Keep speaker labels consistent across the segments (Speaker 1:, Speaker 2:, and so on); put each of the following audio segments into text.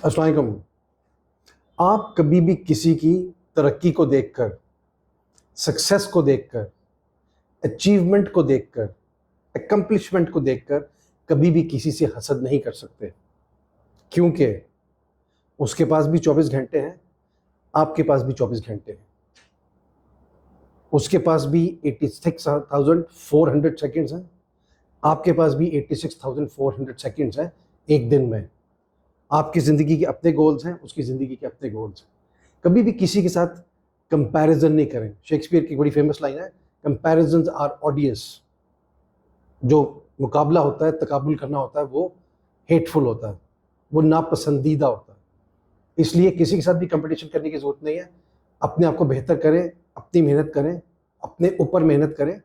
Speaker 1: अस्सलाम वालेकुम। आप कभी भी किसी की तरक्की को देखकर, सक्सेस को देखकर, अचीवमेंट को देखकर, अकम्पलिशमेंट को देखकर कभी भी किसी से हसद नहीं कर सकते, क्योंकि उसके पास भी 24 घंटे हैं, आपके पास भी 24 घंटे हैं। उसके पास भी 86,400 सेकेंड्स हैं, आपके पास भी 86,400 सेकेंड्स हैं एक दिन में। आपकी ज़िंदगी के अपने गोल्स हैं, उसकी ज़िंदगी के अपने गोल्स हैं। कभी भी किसी के साथ कंपैरिजन नहीं करें। शेक्सपियर की बड़ी फेमस लाइन है, कंपैरिजन्स आर ऑडियस। जो मुकाबला होता है, तकाबुल करना होता है, वो हेटफुल होता है, वो नापसंदीदा होता है। इसलिए किसी के साथ भी कंपटीशन करने की ज़रूरत नहीं है। अपने आप को बेहतर करें, अपनी मेहनत करें, अपने ऊपर मेहनत करें।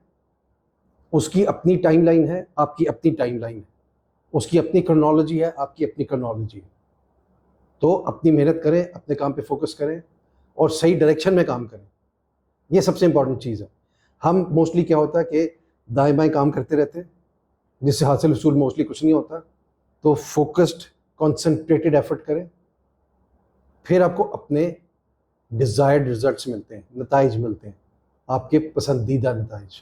Speaker 1: उसकी अपनी टाइमलाइन है, आपकी अपनी टाइमलाइन है। उसकी अपनी क्रोनोलॉजी है, आपकी अपनी क्रोनोलॉजी है। तो अपनी मेहनत करें, अपने काम पे फोकस करें और सही डायरेक्शन में काम करें। ये सबसे इंपॉर्टेंट चीज़ है। हम मोस्टली क्या होता है कि दाएं बाएं काम करते रहते हैं, जिससे हासिल हसूल मोस्टली कुछ नहीं होता। तो फोकस्ड कॉन्सेंट्रेटेड एफर्ट करें, फिर आपको अपने डिज़ायर्ड रिजल्ट्स मिलते हैं, नताइज मिलते हैं, आपके पसंदीदा नताइज।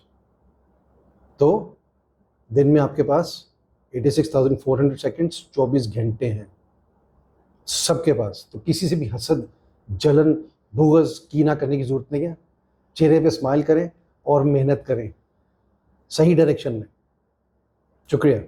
Speaker 1: तो दिन में आपके पास 86,400 सेकेंड्स, 24 घंटे हैं सबके पास। तो किसी से भी हसद, जलन, बुग़्ज़, कीना करने की ज़रूरत नहीं है। चेहरे पे स्माइल करें और मेहनत करें सही डायरेक्शन में। शुक्रिया।